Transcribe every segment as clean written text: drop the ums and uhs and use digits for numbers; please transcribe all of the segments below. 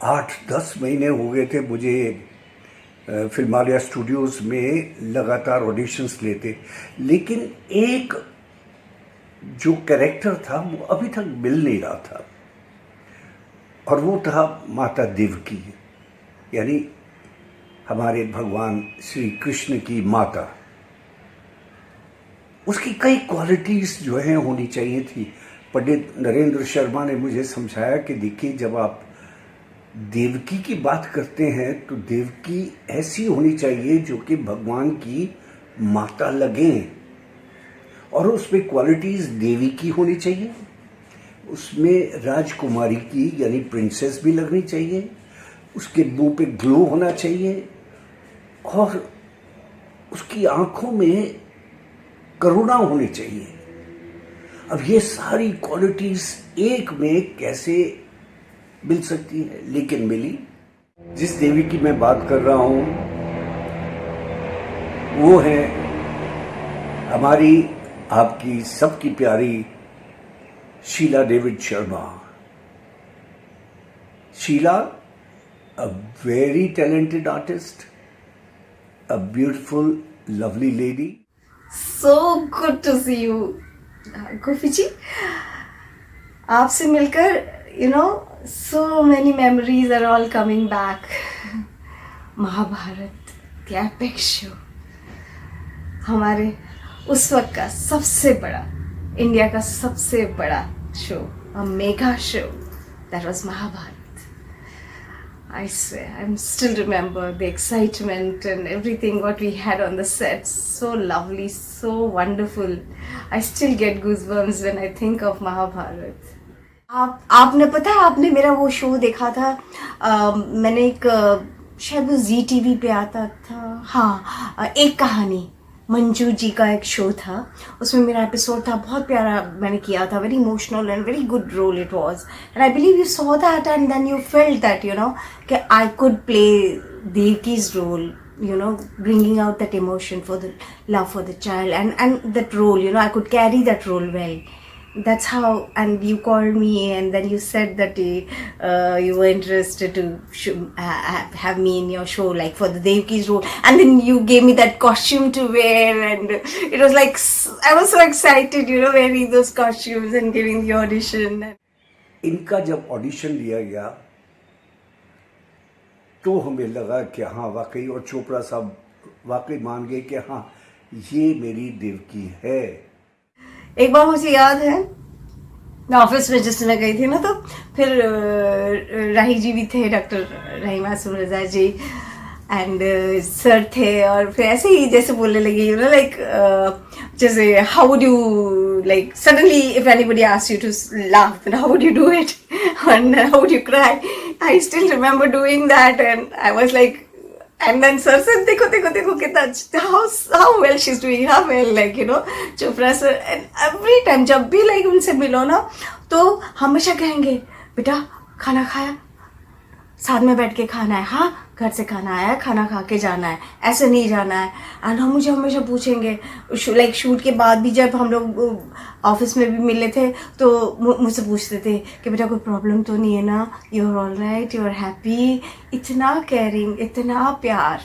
8-10 महीने हो गए थे मुझे फिल्मालिया स्टूडियोज़ में लगातार ऑडिशंस लेते, लेकिन एक जो कैरेक्टर था वो अभी तक मिल नहीं रहा था, और वो था माता देवकी, यानी हमारे भगवान श्री कृष्ण की माता। उसकी कई क्वालिटीज़ जो हैं होनी चाहिए थी। पंडित नरेंद्र शर्मा ने मुझे समझाया कि देखिए, जब आप देवकी की बात करते हैं तो देवकी ऐसी होनी चाहिए जो कि भगवान की माता लगें, और उसमें क्वालिटीज़ देवी की होनी चाहिए, उसमें राजकुमारी की यानी प्रिंसेस भी लगनी चाहिए, उसके मुंह पे ग्लो होना चाहिए, और उसकी आंखों में करुणा होनी चाहिए। अब ये सारी क्वालिटीज़ एक में कैसे मिल सकती है, लेकिन मिली। जिस देवी की मैं बात कर रहा हूँ वो है हमारी, आपकी, सबकी प्यारी Sheela David Sharma. Sheela, a very talented artist, a beautiful, lovely lady. So good to see you, गोपी जी। आपसे मिलकर so many memories are all coming back. Mahabharat, the epic show, हमारे उस वक्त का सबसे बड़ा, इंडिया का सबसे बड़ा show, a mega show, that was Mahabharat. I swear, I still remember the excitement and everything what we had on the set. So lovely, so wonderful. I still get goosebumps when I think of Mahabharat. आपने पता है, आपने मेरा वो show देखा था, मैंने एक शायद वो जी टीवी पे आता था, हाँ, एक कहानी, मंजू जी का एक शो था, उसमें मेरा एपिसोड था, बहुत प्यारा मैंने किया था, very emotional and very good role it was, and I believe you saw that and then you felt that कि I could play Devaki's role, bringing out that emotion for the love for the child, and that role, I could carry that role well. That's how, and you called me and then you said that you were interested to have me in your show, like for the Devaki's role, and then you gave me that costume to wear, and it was like, I was so excited, wearing those costumes and giving the audition. इनका जब audition लिया गया तो हमें लगा कि हाँ वाकई, और चोपड़ा साहब वाकई मान गए कि हाँ ये मेरी देवकी है। एक बार मुझे याद है, मैं ऑफिस में जिस समय गई थी ना, तो फिर राही जी भी थे, doctor Rahi Masoom Raza ji, and sir थे, और फिर ऐसे ही जैसे बोलने लगी, लाइक जैसे how would you, like suddenly if anybody asks you to laugh, then how would you do it, and how would you cry. I still remember doing that, and I was like, and then sir said, देखो कितना how well she's doing, how well, like Chopra sir, and every time जब भी like उनसे मिलो ना, तो हमेशा कहेंगे, बेटा खाना खाया, साथ में बैठ के खाना है, हाँ घर से खाना आया, खाना खा के जाना है, ऐसे नहीं जाना है। एंड हम मुझे हमेशा पूछेंगे, लाइक शूट के बाद भी जब हम लोग ऑफिस में भी मिले थे तो मुझसे पूछते थे कि बेटा कोई प्रॉब्लम तो नहीं है ना, you are all right, you are happy. इतना केयरिंग, इतना प्यार,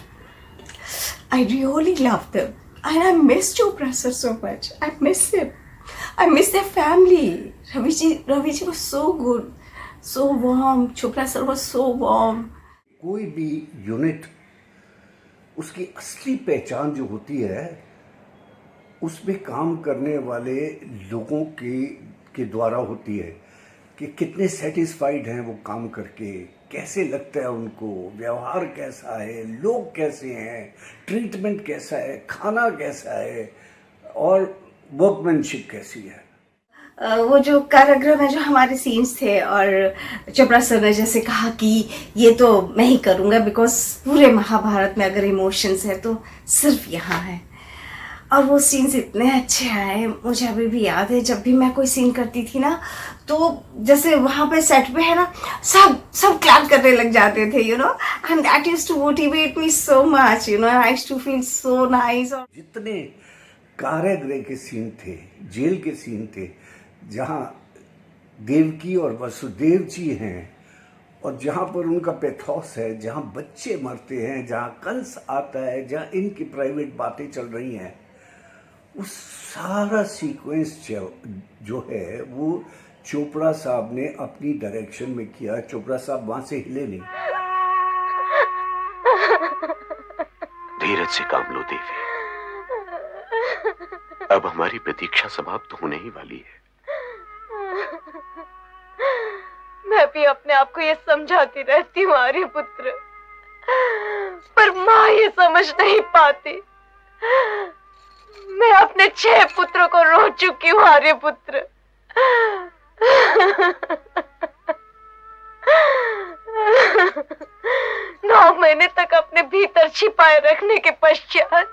I really love them and I miss Chopra sir so much, I miss him, I miss their family. Ravi ji was so good, so warm, Chopra sir was so warm. कोई भी unit, उसकी असली पहचान जो होती है उसमें काम करने वाले लोगों के द्वारा होती है कि कितने सेटिस्फाइड हैं वो काम करके, कैसे लगता है उनको, व्यवहार कैसा है, लोग कैसे हैं, ट्रीटमेंट कैसा है, खाना कैसा है, और वर्कमैनशिप कैसी है। वो जो कारागृह में जो हमारे सीन्स थे, और चोपड़ा सर ने जैसे कहा कि ये तो मैं ही करूँगा, बिकॉज पूरे महाभारत में अगर इमोशंस है तो सिर्फ यहाँ है, और वो सीन्स इतने अच्छे आए। मुझे अभी भी याद है, जब भी मैं कोई सीन करती थी ना, तो जैसे वहाँ पे सेट पे है ना, सब क्लैप करने लग जाते थे, and that used to motivate me so much, I used to feel so nice. जितने कारागृह के सीन थे, जेल के सीन थे, जहाँ देवकी और वसुदेव जी हैं, और जहाँ पर उनका पैथोस है, जहाँ बच्चे मरते हैं, जहाँ कंस आता है, जहाँ इनकी प्राइवेट बातें चल रही हैं, उस सारा सीक्वेंस जो है वो चोपड़ा साहब ने अपनी डायरेक्शन में किया। चोपड़ा साहब वहां से हिले नहीं। धीरज से काम लो देवी, अब हमारी प्रतीक्षा समाप्त होने ही वाली है। मैं भी अपने आप को ये समझाती रहती हूँ आर्यपुत्र, पर माँ ये समझ नहीं पाती। मैं अपने 6 पुत्रों को रो चुकी हूँ आर्यपुत्र। 9 महीने तक अपने भीतर छिपाए रखने के पश्चात,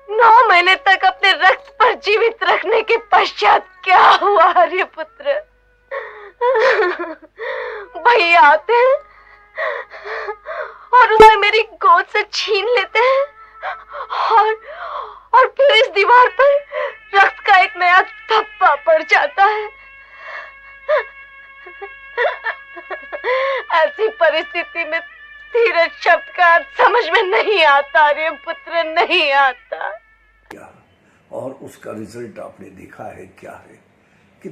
9 महीने तक अपने रक्त पर जीवित रखने के पश्चात क्या हुआ आर्यपुत्र? भैया आते हैं और उसे मेरी गोद से छीन लेते हैं और फिर इस दीवार पर रक्त का एक नया धब्बा पड़ जाता है। ऐसी परिस्थिति में धीरज शब्द का अर्थ समझ में नहीं आता आर्यपुत्र, नहीं आता। क्या और उसका रिजल्ट आपने देखा है क्या है कि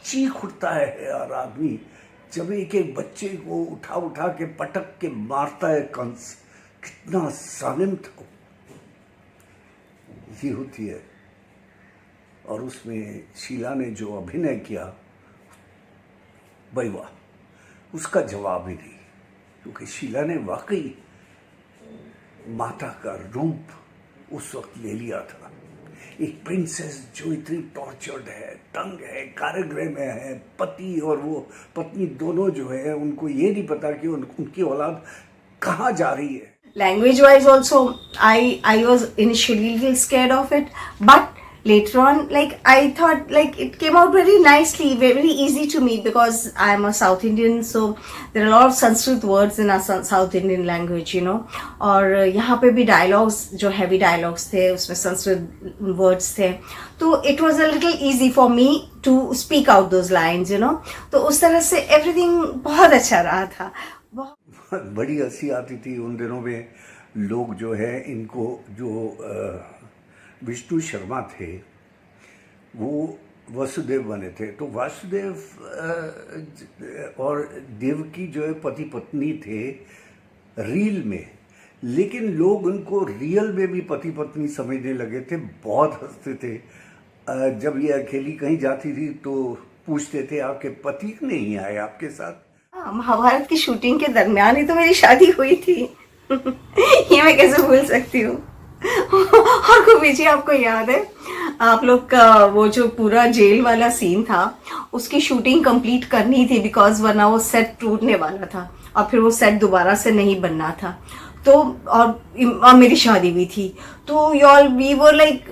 चीख उठता है यार आदमी जब एक एक बच्चे को उठा उठा के पटक के मारता है कंस। कितना जालिम था। ये होती है। और उसमें शीला ने जो अभिनय किया, भाई वाह, उसका जवाब ही नहीं। क्योंकि शीला ने वाकई माता का रूप उस वक्त ले लिया था। एक प्रिंसेस जो इतनी टॉर्चर्ड है, तंग है, कारागृह में है, पति और वो पत्नी दोनों जो है उनको ये नहीं पता कि उनकी औलाद कहाँ जा रही है। Language wise also, I was initially a little scared of it, but later on, like I thought, like it came out very nicely, very easy to me because I am a South Indian, so there are a lot of Sanskrit words in our South Indian language, you know. और यहाँ पे भी dialogues जो heavy dialogues थे, उसमें Sanskrit words थे, तो it was a little easy for me to speak out those lines, you know. तो उस तरह से everything बहुत अच्छा रहा था। बड़ी हंसी आती थी उन दिनों में। लोग जो है इनको जो विष्णु शर्मा थे वो वसुदेव बने थे, तो वासुदेव और देवकी जो है पति पत्नी थे रील में, लेकिन लोग उनको रियल में भी पति पत्नी समझने लगे थे। बहुत हंसते थे। जब ये अकेली कहीं जाती थी तो पूछते थे आपके पति नहीं आए आपके साथ। महाभारत की शूटिंग के दरमियान ही तो मेरी शादी हुई थी। ये मैं कैसे भूल सकती हूँ। और गोपी जी, आपको याद है आप लोग का वो जो पूरा जेल वाला सीन था, उसकी शूटिंग कंप्लीट करनी थी बिकॉज वरना वो सेट टूटने वाला था और फिर वो सेट दोबारा से नहीं बनना था। तो और मेरी शादी भी थी, तो y'all we were like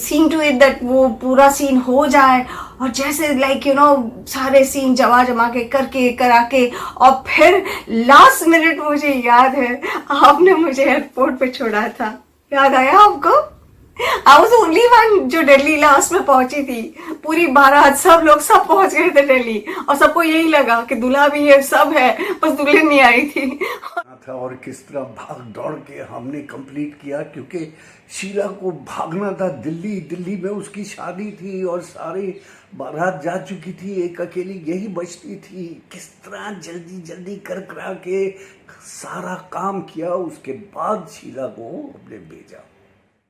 seeing to it that वो पूरा सीन हो जाए, और जैसे like you know सारे सीन जमा के करके करा के, और फिर लास्ट मिनट मुझे याद है आपने मुझे एयरपोर्ट पे छोड़ा था। याद आया आपको? I was the only one जो दिल्ली लास्ट में पहुंची थी। पूरी बारात सब लोग सब पहुंच गए थे दिल्ली, और सबको यही लगा कि दूल्हा भी है, सब है, बस दुल्हन नहीं आई थी। था और किस तरह भाग दौड़ के हमने कंप्लीट किया, क्योंकि शीला को भागना था दिल्ली। दिल्ली में उसकी शादी थी और सारी बारात जा चुकी थी, एक अकेली यही बचती थी। किस तरह जल्दी जल्दी कर करा के सारा काम किया, उसके बाद शीला को हमने भेजा।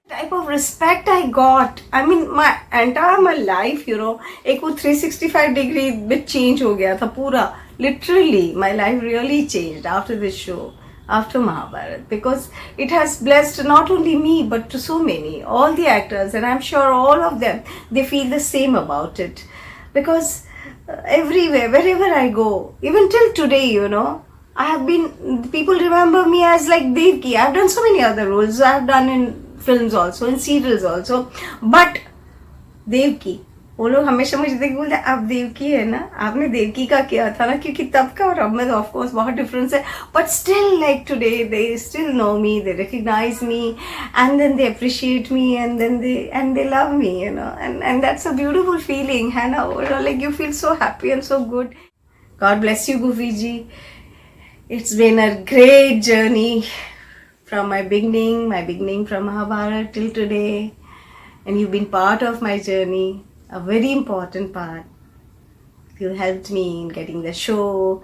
Type of respect I got, I mean my entire life, you know, एक वो 365 degree में change हो गया था पूरा। Literally my life really changed after this show, after Mahabharat, because it has blessed not only me but to so many, all the actors, and I'm sure all of them, they feel the same about it, because everywhere, wherever I go, even till today, you know, I have been, people remember me as like Devki. I've done so many other roles I've done in films also, in serials also, but Devaki, वो लोग हमेशा मुझे देख बोलते आप देवकी है ना, आपने देवकी का किया था ना, क्योंकि तब का और अब में ऑफ कोर्स बहुत डिफरेंस है, but still like today they still know me, they recognize me, and then they appreciate me, and then they love me, you know, and that's a beautiful feeling है ना, like you feel so happy and so good. God bless you, Goofy ji. It's been a great journey from my beginning from Mahabharata till today. And you've been part of my journey, a very important part. You helped me in getting the show,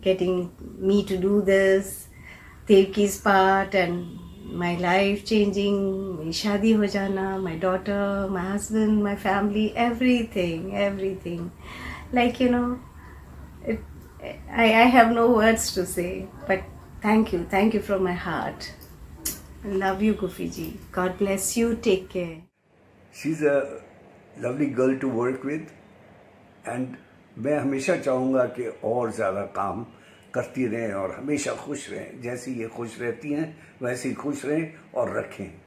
getting me to do this, Devki's part, and my life changing, my shadi ho jana, my daughter, my husband, my family, everything. Like, you know, I have no words to say, but thank you from my heart. I love you, Goofy ji. God bless you. Take care. She is a lovely girl to work with, and मैं हमेशा चाहूँगा कि और ज़्यादा काम करती रहें और हमेशा खुश रहें। जैसी ये खुश रहती हैं वैसे ही खुश रहें और रखें।